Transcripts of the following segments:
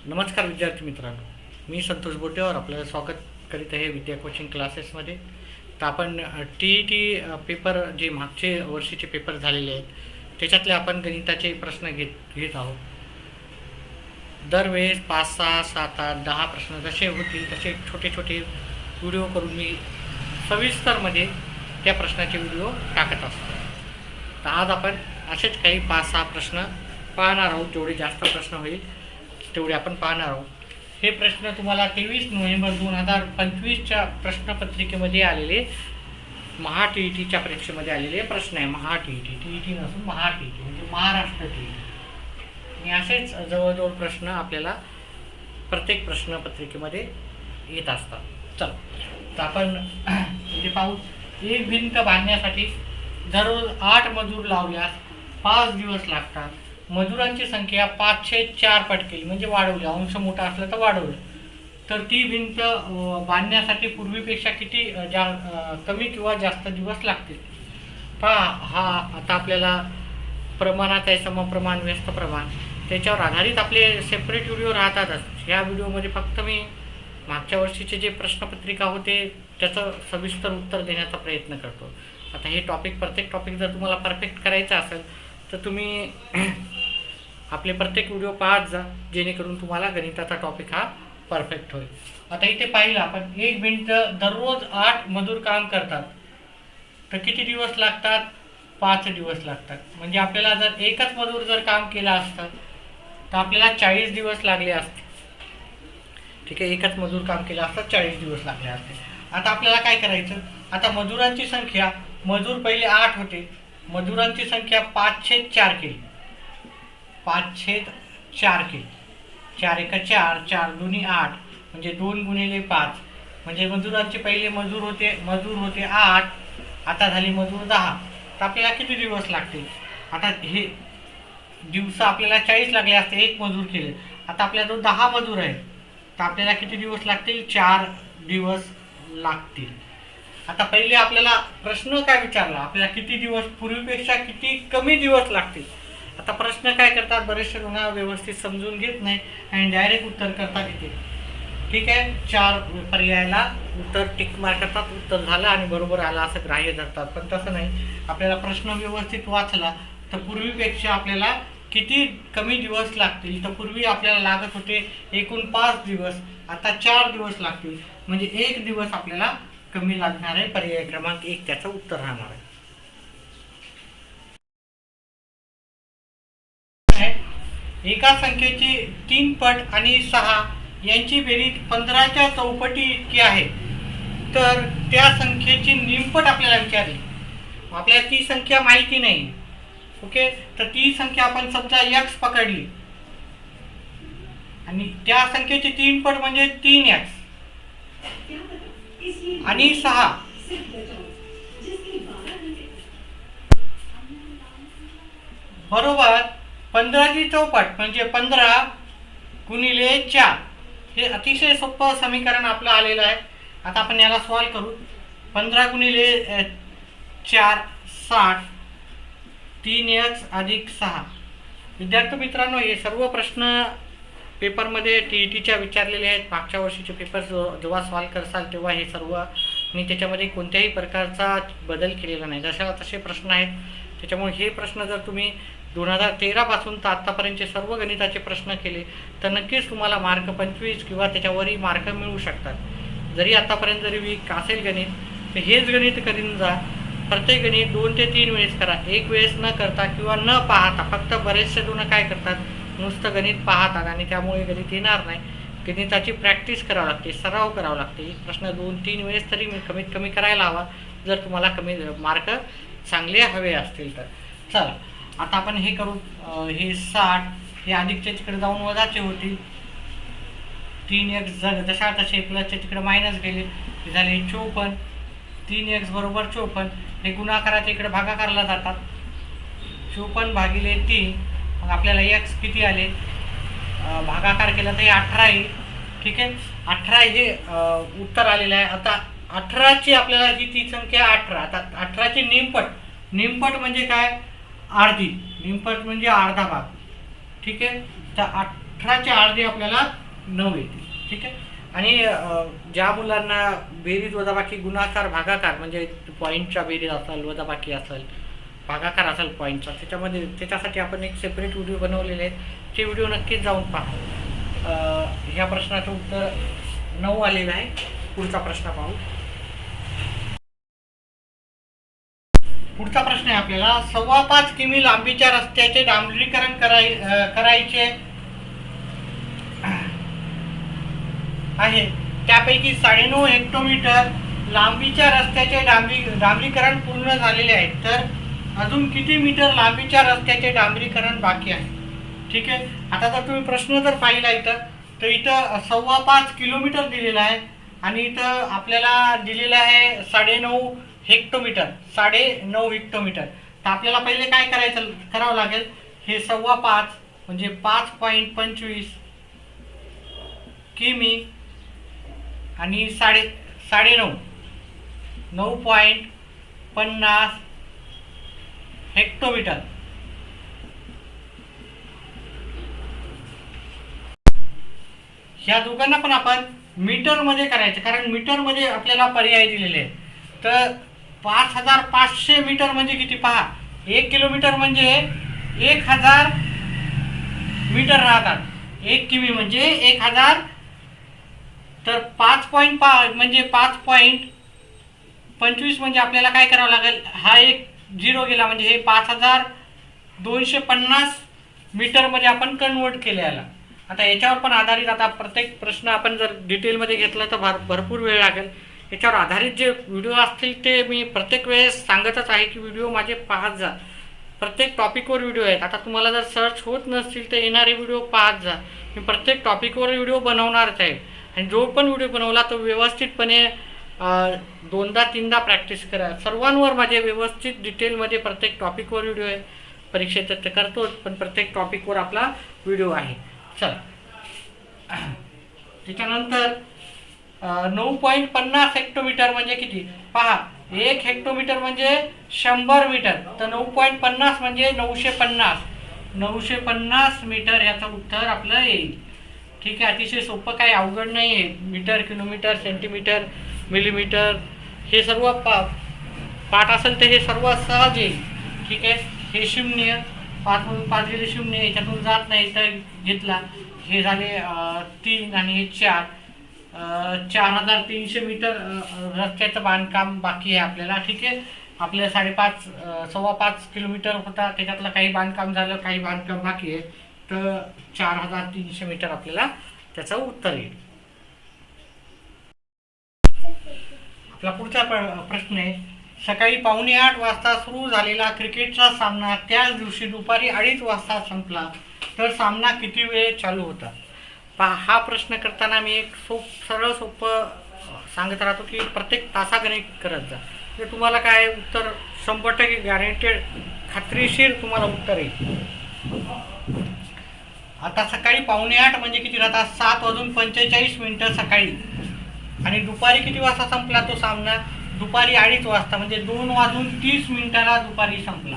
नमस्कार विद्यार्थी मित्रांनो, मी संतोष बोटेवर आपलं स्वागत करीत आहे विद्या कोचिंग क्लासेसमध्ये. तर आपण TET पेपर जे मागचे वर्षीचे पेपर झालेले आहेत त्याच्यातले आपण गणिताचे प्रश्न घेत आहोत. दरवेळेस 5, 6, 7, 8, 10 प्रश्न जसे होतील तसे छोटे छोटे व्हिडिओ करून मी सविस्तरमध्ये त्या प्रश्नाचे व्हिडिओ टाकत असतो. तर आज आपण असेच काही 5-6 प्रश्न पाहणार आहोत. जेवढे जास्त प्रश्न होईल तेवढे आपण पाहणार आहोत. हे प्रश्न तुम्हाला 23 नोव्हेंबर 2025च्या प्रश्नपत्रिकेमध्ये आलेले TETच्या परीक्षेमध्ये आलेले प्रश्न आहे. TET नसून TET म्हणजे महाराष्ट्र TET. आणि असेच जवळजवळ प्रश्न आपल्याला प्रत्येक प्रश्नपत्रिकेमध्ये येत असतात. चल, तर आपण इथे पाहू. एक भिंत बांधण्यासाठी दररोज 8 मजूर लावल्यास 5 दिवस लागतात. मजुरांची संख्या 5/4 पट केली म्हणजे वाढवली, अंश मोठा असला तर वाढवलं, तर ती भिंत बांधण्यासाठी पूर्वीपेक्षा किती कमी किंवा जास्त दिवस लागतील. पहा, हा आता आपल्याला प्रमाणात आहे, समप्रमाण, व्यस्त प्रमाण, त्याच्यावर आधारित आपले सेपरेट व्हिडिओ राहतातच. ह्या व्हिडिओमध्ये फक्त मी मागच्या वर्षीचे जे प्रश्नपत्रिका होते त्याचं सविस्तर उत्तर देण्याचा प्रयत्न करतो. आता हे प्रत्येक टॉपिक जर तुम्हाला परफेक्ट करायचं असेल तर तुम्ही आपले प्रत्येक व्हिडिओ पाहत जा, जेणेकरून तुम्हाला गणिताचा टॉपिक हा परफेक्ट होईल. आता इथे पाहिलं आपण, एक भिंत दररोज 8 मजूर काम करतात तर किती दिवस लागतात? 5 दिवस लागतात. म्हणजे आपल्याला जर एकच मजूर जर काम केलं असतं तर आपल्याला 40 दिवस लागले असते. ठीक आहे, एकच मजूर काम केलं असतं 40 दिवस लागले असते. आता आपल्याला काय करायचं? आता मजुरांची संख्या, मजूर पहिले 8 होते, मजुरांची संख्या 5/4 केली. 5/4 केली. 4 × 4, 4 × 8 म्हणजे 2 × 5 म्हणजे मजुरांचे पहिले मजूर होते 8, आता झाले मजूर 10. तर आपल्याला किती दिवस लागतील? आता हे दिवस आपल्याला 40 लागले असते, एक मजूर केले. आता आपल्याजवळ 10 मजूर आहेत तर आपल्याला किती दिवस लागतील? 4 दिवस लागतील. आता पहिले आपल्याला प्रश्न काय विचारला? आपल्याला किती दिवस, पूर्वीपेक्षा किती कमी दिवस लागतील. आता प्रश्न काय करतात, बरेचसे जण व्यवस्थित समजून घेत नाही आणि डायरेक्ट उत्तर करतात इथे. ठीक आहे, 4 पर्यायाला उत्तर टिक मार्क करतात, उत्तर झालं आणि बरोबर आलं असं ग्राह्य धरतात. पण तसं नाही. आपल्याला प्रश्न व्यवस्थित वाचला तर पूर्वीपेक्षा आपल्याला किती कमी दिवस लागतील. तर पूर्वी आपल्याला लागत होते एकूण 5 दिवस, आता 4 दिवस लागतील. म्हणजे 1 दिवस आपल्याला कमी लागणार आहे. पर्याय क्रमांक 1 त्याचं उत्तर राहणार आहे. एका संख्येची 3 पट आणि 6 यांची बेरीज 15च्या चौपटी इतकी आहे, तर त्या संख्येची निमपट आपल्याला विचारली. आपल्याला ती संख्या माहिती नाही. ओके, तर ती संख्या आपण समजा x पकडली आणि त्या संख्येची 3 पट म्हणजे 3x आणि 6. बरोबर 15ची चौपट म्हणजे 15 × 4. हे अतिशय सोपं समीकरण आपलं आलेलं आहे. आता आपण याला सॉल्व करू. 15 × 4 60, 3x + 6. विद्यार्थी मित्रांनो, हे सर्व प्रश्न पेपरमध्ये TETच्या विचारलेले आहेत. मागच्या वर्षीचे पेपर जेव्हा सॉल्व करसाल तेव्हा हे सर्व, आणि त्याच्यामध्ये कोणत्याही प्रकारचा बदल केलेला नाही, जशा तसे प्रश्न आहेत. त्याच्यामुळे हे प्रश्न जर तुम्ही 2013 पासून तर आत्तापर्यंतचे सर्व गणिताचे प्रश्न केले तर नक्कीच तुम्हाला मार्क 25 किंवा त्याच्यावरही मार्क मिळू शकतात. जरी आत्तापर्यंत जरी वीक असेल गणित तर हेच गणित करीन जा. प्रत्येक गणित 2 ते 3 वेळेस करा, एक वेळेस न करता किंवा न पाहता. फक्त बरेचसे जण काय करतात, नुसतं गणित पाहतात आणि त्यामुळे गणित येणार नाही. गणिताची प्रॅक्टिस करावी लागते, सराव करावा लागते. प्रश्न 2-3 वेळेस तरी कमीत कमी करायला हवा जर तुम्हाला कमी मार्क चांगले हवे असतील तर. चला, आता आपण हे करू. हे 60 हे अधिकच्या तिकडे जाऊन वजाचे होतील. 3x जशा तसे प्लसच्या तिकडे मायनस गेले, झाले 54. 3x = 54. हे गुणाकाराच्या इकडे भागाकारला जातात. 54/3. मग आपल्याला x किती आले, भागाकार केला तर हे 18 येईल. ठीक आहे, 18 हे उत्तर आलेलं आहे. आता 18ची आपल्याला ती संख्या 18. आता 18ची निमपट म्हणजे काय? अर्धी. निमपट म्हणजे अर्धा भाग. ठीक आहे, तर 18चे अर्धे आपल्याला 9 येते. ठीक आहे. आणि ज्या मुलांना बेरीज वजाबाकी गुणाकार भागाकार म्हणजे पॉईंटच्या बेरीज असेल वजाबाकी असेल भागाकार असेल पॉईंटचा त्याच्यासाठी आपण एक सेपरेट व्हिडिओ बनवलेले आहेत. ते व्हिडिओ नक्कीच जाऊन पहा. ह्या प्रश्नाचं उत्तर 9 आलेलं आहे. पुढचा प्रश्न पाहू. पुढचा प्रश्न आहे आपल्याला 5.25 किमी लांबीच्या रस्त्याचे डांबरीकरण करायचे आहे. त्यापैकी 9.5 हेक्टोमीटर लांबीच्या रस्त्याचे डांबरीकरण पूर्ण झालेले आहे. तर अजून किती मीटर लांबीच्या रस्त्याचे डांबरीकरण बाकी आहे? ठीक आहे. आता जर तुम्ही प्रश्न जर पाहिला इथं तर इथं 5.25 किलोमीटर दिलेला आहे आणि इथं आपल्याला दिलेलं आहे 9.5 हेक्टोमीटर. 9.5 हेक्टोमीटर. तर आपल्याला पहिले काय करावं लागेल, हे 5.25 म्हणजे 5.25 किमी आणि 9.5 9.50 हेक्टोमीटर. ह्या दोघांना पण आपण मीटरमध्ये करायचं, कारण मीटरमध्ये आपल्याला पर्याय दिलेले आहेत. तर 5,500 मीटर म्हणजे किती पहा. 1 किलोमीटर म्हणजे 1,000 मीटर राहतात. 1 किमी म्हणजे 1,000. तर 5.5 म्हणजे 5.25 म्हणजे आपल्याला काय करावं लागेल, हा एक 0 गेला म्हणजे हे 5,250 मीटरमध्ये आपण कन्वर्ट केले याला. आता याच्यावर पण आधारित, आता प्रत्येक प्रश्न आपण जर डिटेलमध्ये घेतला तर भरपूर वेळ लागेल. याच्यावर आधारित जे व्हिडिओ असतील ते मी प्रत्येक वेळेस सांगतच आहे की व्हिडिओ माझे पाहत जा. प्रत्येक टॉपिकवर व्हिडिओ आहेत. आता तुम्हाला जर सर्च होत नसतील तर येणारे व्हिडिओ पाहत जा. मी प्रत्येक टॉपिकवर व्हिडिओ बनवणारच आहे आणि जो पण व्हिडिओ बनवला तो व्यवस्थितपणे 2दा-3दा प्रॅक्टिस करा. सर्वांवर माझे व्यवस्थित डिटेलमध्ये प्रत्येक टॉपिकवर व्हिडिओ आहे. परीक्षेत तर करतोच, पण प्रत्येक टॉपिकवर आपला व्हिडिओ आहे. चल, त्याच्यानंतर 9.50 हेक्टोमीटर म्हणजे किती पहा. 1 हेक्टोमीटर म्हणजे 100 मीटर. तर 9.50 म्हणजे 950 मीटर याचं उत्तर आपलं येईल. ठीक आहे. अतिशय सोपं, काही अवघड नाही आहे. मीटर, किलोमीटर, सेंटीमीटर, मिलीमीटर हे सर्व पाठ असेल तर हे सर्व सहज येईल. ठीक आहे. हे 0 5 5 गेले 0, याच्यातून जात नाही तर घेतला. हे झाले 3 आणि हे 4. 4,300 मीटर रस्त्याचं बांधकाम बाकी आहे आपल्याला. ठीक आहे. आपल्याला 5.5 किलोमीटर होता, त्याच्यातलं काही बांधकाम झालं, काही बांधकाम बाकी आहे. तर 4,300 मीटर आपल्याला त्याचं उत्तर येईल. आपला पुढचा प्रश्न आहे, सकाळी 7:45 वाजता सुरू झालेला क्रिकेटचा सामना त्याच दिवशी दुपारी 2:30 वाजता संपला तर सामना किती वेळ चालू होता? पहा, हा प्रश्न करताना मी एक सरळ सोपं सांगत राहतो की प्रत्येक तासागणिक करत जा. तर तुम्हाला काय उत्तर 100% गॅरंटेड, खात्रीशीर तुम्हाला उत्तर येईल. आता सकाळी 7:45 म्हणजे किती राहतात, 7:45 सकाळी. आणि दुपारी किती वाजता संपला तो सामना? दुपारी 2:30 वाजता म्हणजे 2:30 दुपारी संपला.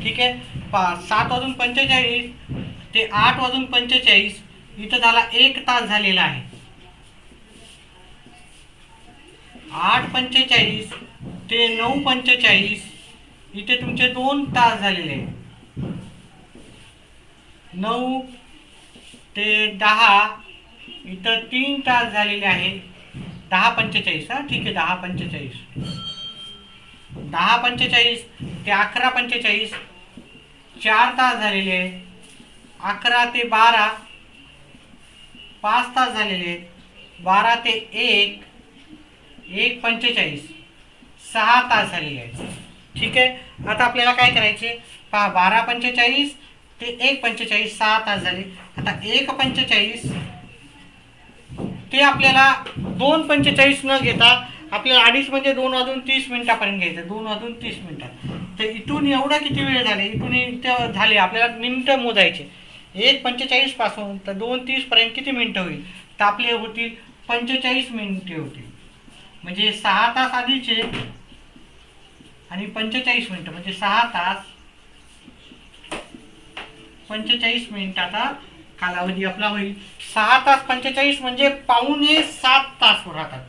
ठीक आहे. 7:45 ते 8:45 इथं झाला 1 तास झालेला आहे. 8:45 ते 9:45 इथे तुमचे 2 तास झालेले आहेत. 9 ते 10 इथं 3 तास झालेले आहे. 10:45 हा. ठीक आहे. 10:45 10:45 ते 11:45 4 तास झालेले आहेत. 11 ते 12 5 तास झालेले आहेत. 12 ते 1 1:45 6 तास झालेले आहेत. ठीक आहे. आता आपल्याला काय करायचे पहा, 12:45 ते 1:45 6 तास झाले. आता 1:45 ते आपल्याला 2:45 न घेता आपल्याला 2:30 म्हणजे 2:30 घ्यायचं. 2:30. तर इथून एवढा किती वेळ झाले, इथून इथं झाले आपल्याला मिनिटं मोजायचे. 1:45 पासून तर 2:30 किती मिनिटं होईल, तर आपले होतील 45 मिनिटे होतील. म्हणजे 6 तास आधीचे आणि 45 मिनिटं म्हणजे 6 तास 45 मिनिट आता कालावधी आपला होईल 6 तास 45 म्हणजे पावणे 7 तास राहतात.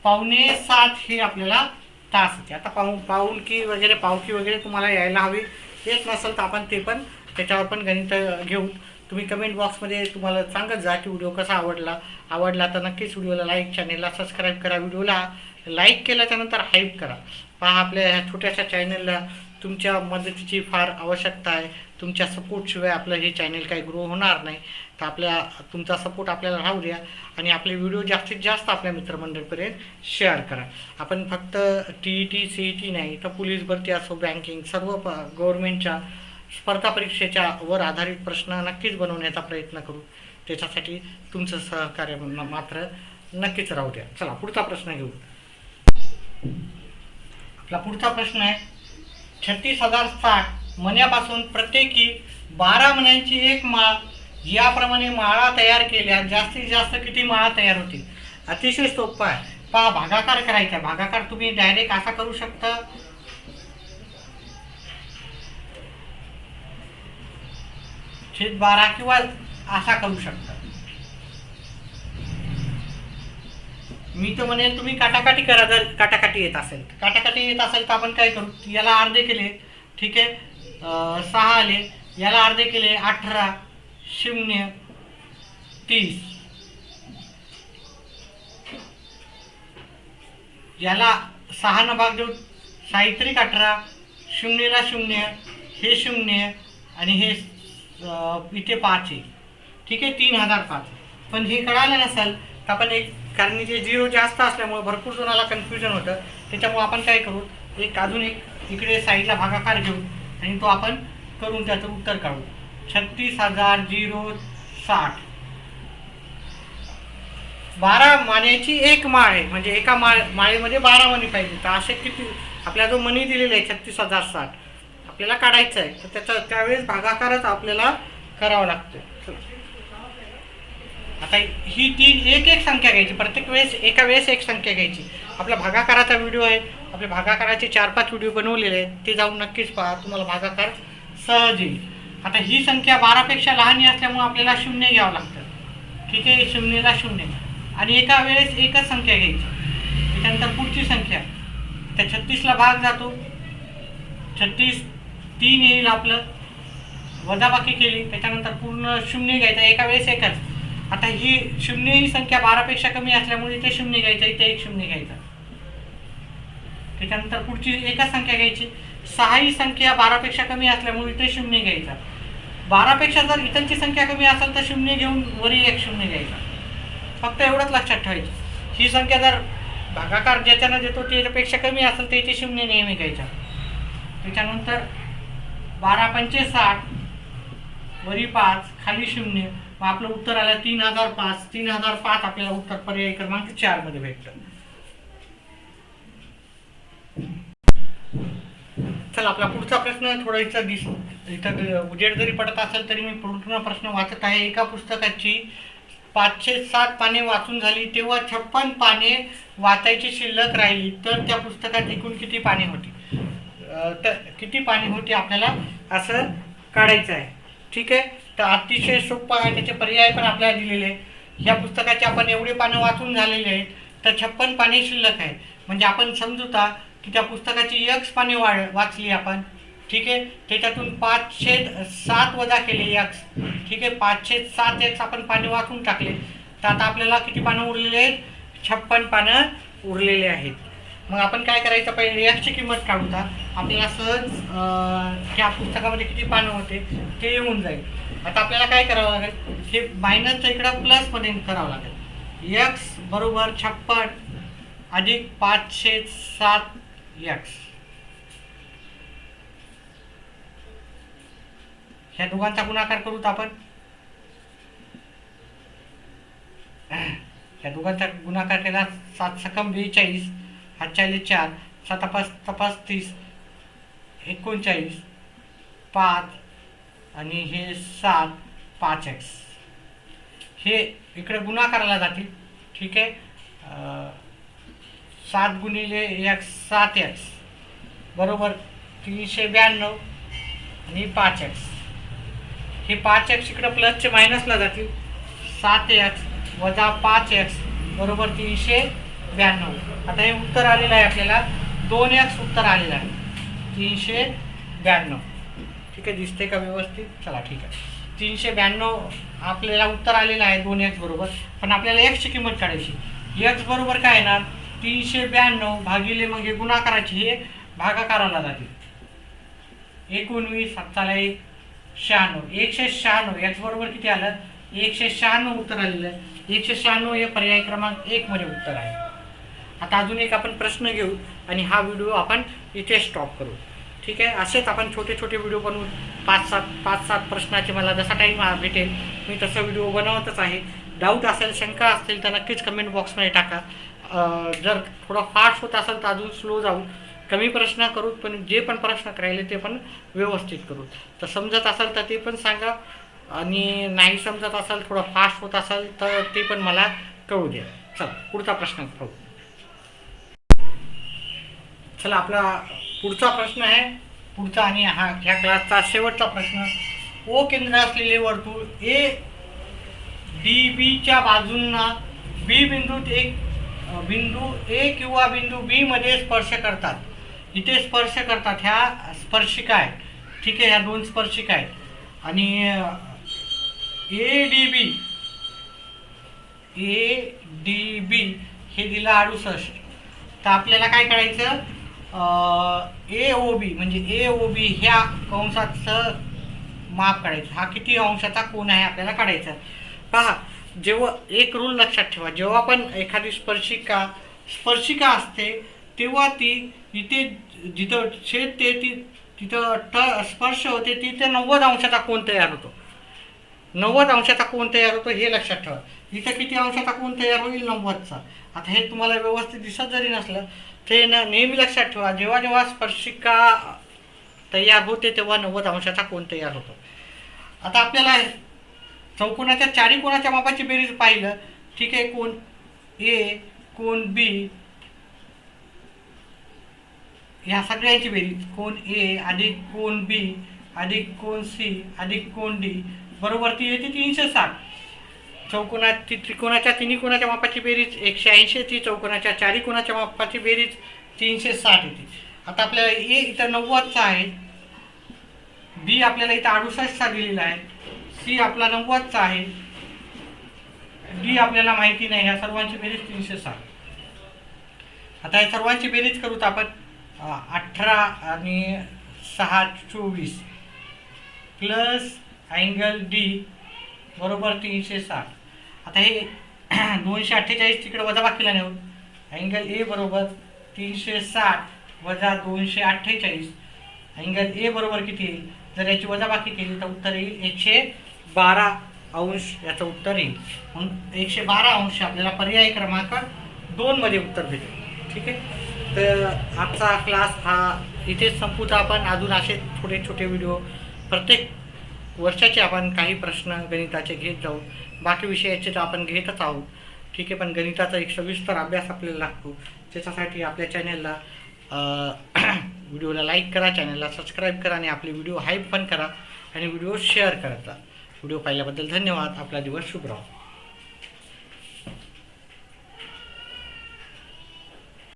पावणे 7 हे आपल्याला तास होते. आता पाऊणकी वगैरे तुम्हाला यायला हवी. येत नसेल तर आपण ते पण त्याच्यावर पण गणित घेऊ. तुम्ही कमेंट बॉक्समध्ये तुम्हाला सांगत जा की व्हिडिओ कसा आवडला तर नक्कीच व्हिडिओला लाईक, चॅनेलला सबस्क्राईब करा. व्हिडिओला लाईक केल्याच्यानंतर हाईप करा. पहा आपल्या ह्या छोट्याशा चॅनलला तुमच्या मदतीची फार आवश्यकता आहे. तुमच्या सपोर्टशिवाय आपलं हे चॅनल काही ग्रो होणार नाही. तर तुमचा सपोर्ट आपल्याला राहू द्या आणि आपले व्हिडिओ जास्तीत जास्त आपल्या मित्रमंडळीपर्यंत शेअर करा. आपण फक्त TET CET नाही तर पोलीस भरती असो, बँकिंग, सर्व गव्हर्नमेंटच्या स्पर्धा परीक्षेच्या वर आधारित प्रश्न नक्कीच बनवण्याचा प्रयत्न करू. त्याच्यासाठी तुमचं सहकार्य मात्र नक्कीच राहू द्या. चला पुढचा प्रश्न घेऊ. आपला पुढचा प्रश्न आहे 36,060 मण्यापासून प्रत्येकी 12 मण्यांची एक माळ याप्रमाणे माळा तयार केल्या जास्तीत जास्त किती माळा तयार होतील? अतिशय सोपा आहे. पहा भागाकार करायचा. भागाकार तुम्ही डायरेक्ट असा करू शकता. छेद 12 किंवा असा करू शकता. मी तर म्हणेल तुम्ही काटाकाटी करा. जर काटाकाटी येत असेल तर आपण काय करू, याला अर्धे केले, ठीक आहे, 6 आले, याला अर्धे केले 18, 0, 30, याला 6 न भाग देऊ, साहित्रिक 18, 0 ला 0, हे 0 आणि हे इथे 5 आहे, ठीक आहे, 3005. पण हे कळालं नसेल तर आपण एक, कारण जे 0 जास्त असल्यामुळे भरपूर जणाला कन्फ्युजन होतं. त्याच्यामुळे आपण काय करू, अजून एक इकडे साईडला भागाकार घेऊ आणि तो आपण करून त्याचं उत्तर काढू. 36,060 12 माण्याची एक माळ आहे, म्हणजे एका माळेमध्ये 12 मणी पाहिजे. तर असे किती आपल्याला जो मणी दिलेला आहे 36,060 आपल्याला काढायचं आहे. तर त्यावेळेस भागाकारच आपल्याला करावा लागतो. आता ही एक संख्या घ्यायची. प्रत्येक वेळेस एका वेळेस एक संख्या घ्यायची. आपला भागाकाराचा व्हिडिओ आहे, आपले भागाकाराचे 4-5 व्हिडिओ बनवलेले आहेत, ते जाऊन नक्कीच पहा. तुम्हाला भागाकार सहज येईल. आता ही संख्या 12पेक्षा लहान असल्यामुळे आपल्याला 0 घ्यावं लागतं, ठीक आहे, 0 ला 0 आणि एका वेळेस एकच संख्या घ्यायची. त्याच्यानंतर पुढची संख्या, त्या 36ला भाग जातो, 36 3 येईल आपलं, वजाबाकी केली, त्याच्यानंतर पूर्ण 0 घ्यायचा, एका वेळेस एकच. आता ही 0 ही संख्या 12पेक्षा कमी असल्यामुळे इथे 0 घ्यायचा, इथे एक 0 घ्यायचा. त्याच्यानंतर पुढची एकच संख्या घ्यायची. 6 ही संख्या 12पेक्षा कमी असल्यामुळे इथे 0 घ्यायचा. 12पेक्षा जर इथंची संख्या कमी असेल तर 0 घेऊन वरी एक 0 घ्यायचा. फक्त एवढंच लक्षात ठेवायचं. ही संख्या जर भागाकार ज्याच्यानं देतो त्याच्यापेक्षा कमी असेल तर इथे 0 नेहमी घ्यायचा. त्याच्यानंतर 12 पंचे 60, वरी 5, खाली 0. मग आपलं उत्तर आलं 3005. 3005 आपल्याला उत्तर पर्याय क्रमांक 4 मध्ये भेटतं. चला आपला पुढचा प्रश्न थोडा इथं उजेड जरी पडत असेल तरी मी पूर्ण प्रश्न वाचत आहे. एका पुस्तकाची 507 पाने वाचून झाली तेव्हा 56 पाने वाचायची शिल्लक राहिली तर त्या पुस्तकात एकूण किती पाने होती? तर किती पाने होती आपल्याला असं काढायचं आहे, ठीक आहे. तर अतिशय सोपं आहे, त्याचे पर्याय पण आपल्याला दिलेले आहे. ह्या पुस्तकाचे आपण एवढे पानं वाचून झालेले आहेत तर 56 पाने शिल्लक आहे. म्हणजे आपण समजूता की त्या पुस्तकाची x पाने वाचली आपण, ठीक आहे. त्याच्यातून 5/7 वजा केले x, ठीक आहे. 5/7 आपण पाने वाचून टाकले तर आता आपल्याला किती पानं उरलेले आहेत? 56 पानं उरलेले आहेत. मग आपण काय करायचं, पहिले x ची किंमत काढूया. आपल्याला सहज त्या पुस्तकामध्ये किती पानं होते ते येऊन जाईल. आता आपल्याला काय करावं लागेल, हे मायनसचं इकडं प्लसमध्ये करावं लागेल. x बरोबर 56 अधिक 5/7 x. ह्या दोघांचा गुणाकार करूत आपण. ह्या दोघांचा गुणाकार केला 7 सकम 42, 4 7 5 30, 39 5 आणि हे 7 5x. हे इकडे गुणाकाराला जातील, ठीक आहे. 7 गुणिले x 7x बरोबर 392 आणि 5x. हे 5x इकडं प्लसचे मायनसला जातील. 7x वजा 5x बरोबर 392. आता हे उत्तर आलेलं आहे आपल्याला 2x उत्तर आलेलं आहे 392. ठीक आहे, दिसते का व्यवस्थित? चला ठीक आहे. 392 आपल्याला उत्तर आलेलं आहे 2x बरोबर. पण आपल्याला x ची किंमत काढायची. x बरोबर काय येणार? 392 भागिले मग हे गुणाकाराची हे भागाकाराला जातील. 19 7 96 196. x बरोबर किती आलं? 196 उत्तर आलेलं आहे. 196 हे पर्याय क्रमांक 1 मध्ये उत्तर आहे. आता अजून एक आपण प्रश्न घेऊ आणि हा व्हिडिओ आपण इथे स्टॉप करू. ठीक आहे, असेच आपण छोटे छोटे व्हिडिओ बनवून 5-7 प्रश्नाचे मला जसा टाईम भेटेल मी तसं व्हिडिओ बनवतच आहे. डाऊट असेल, शंका असतील तर नक्कीच कमेंट बॉक्समध्ये टाका. जर थोडं फास्ट होत असेल तर अजून स्लो जाऊ, कमी प्रश्न करू, पण जे पण प्रश्न करायले ते पण व्यवस्थित करू. तर समजत असेल तर ते पण सांगा आणि नाही समजत असेल, थोडं फास्ट होत असेल तर ते पण मला कळू द्या. चला पुढचा प्रश्न पाहू. चला आपला पुढचा प्रश्न आहे पुढचा आणि ह्या क्लासचा शेवटचा प्रश्न. ओ केंद्र असलेले वर्तुळ ए डी बीच्या बाजूंना बी बिंदूत एक बिंदू ए किंवा बिंदू बी मध्ये स्पर्श करतात. इथे स्पर्श करतात, ह्या स्पर्शिका आहेत. ठीक आहे, ह्या दोन स्पर्शिका आहेत आणि ए डी बी हे दिलं 68. तर आपल्याला काय करायचं? ए ओ बी म्हणजे ए ओ बी ह्या कंसाचं माप काढायचं. हा किती अंशाचा कोन आहे आपल्याला काढायचा. पहा, जेव्हा एक रूल लक्षात ठेवा, जेव्हा पण एखादी स्पर्शिका असते तेव्हा ती इथे जिथं छेदते तिथं स्पर्श होते तिथे 90 अंशाचा कोन तयार होतो. 90 अंशाचा कोन तयार होतो हे लक्षात ठेवा. इथं किती अंशाचा कोन तयार होईल? 90चा. आता हे तुम्हाला व्यवस्थित दिसत जरी नसलं ते नेहमी लक्षात ठेवा, जेव्हा जेव्हा स्पर्शिका तयार होते तेव्हा 90 अंशाचा कोन तयार होतो. आता आपल्याला चौकोनाच्या चारी कोणाच्या मापाची बेरीज पाहिलं. ठीक आहे, कोन ए कोन बी ह्या सगळ्यांची बेरीज कोन ए अधिक कोन बी अधिक कोन सी अधिक कोन डी बरोबर ती येते 360. त्रिकोणाच्या तिन्ही कोणाच्या मापाची बेरीज 180 येते. चौकोनाच्या चारी कोणाच्या मापाची बेरीज 360 येते. आता आपल्याला ए इथं 90चा आहे, बी आपल्याला इथं 68चा दिलेला आहे, सी आपला 90चा आहे, डी आपल्याला माहिती नाही. ह्या सर्वांची बेरीज 360. आता या सर्वांची बेरीज करूत आपण. 18 आणि 6 24 प्लस अँगल डी बरोबर 360. आता हे 248 तिकडे वजाबाकीला नेऊन अँगल ए बरोबर 360 वजा 248. अँगल ए बरोबर किती येईल? जर याची वजाबाकी केली तर उत्तर येईल 112 अंश. याचं उत्तर येईल मग 112 अंश आपल्याला पर्याय क्रमांक 2 मध्ये उत्तर भेटेल. ठीक आहे, तर आजचा क्लास हा इथेच संपवतो आपण. अजून असे छोटे छोटे व्हिडिओ प्रत्येक वर्षाचे आपण काही प्रश्न गणिताचे घेत जाऊ. बाकी विषयाचे तर आपण घेतच आहोत. ठीक आहे, पण गणिताचा एक सविस्तर अभ्यास आपल्याला लागतो. त्याच्यासाठी आपल्या चॅनलला व्हिडिओला लाईक करा, चॅनलला सबस्क्राईब करा आणि आपले व्हिडिओ हाईप पण करा आणि व्हिडिओ शेअर करत जा. व्हिडिओ पाहिल्याबद्दल धन्यवाद. आपला दिवस शुभ राहो.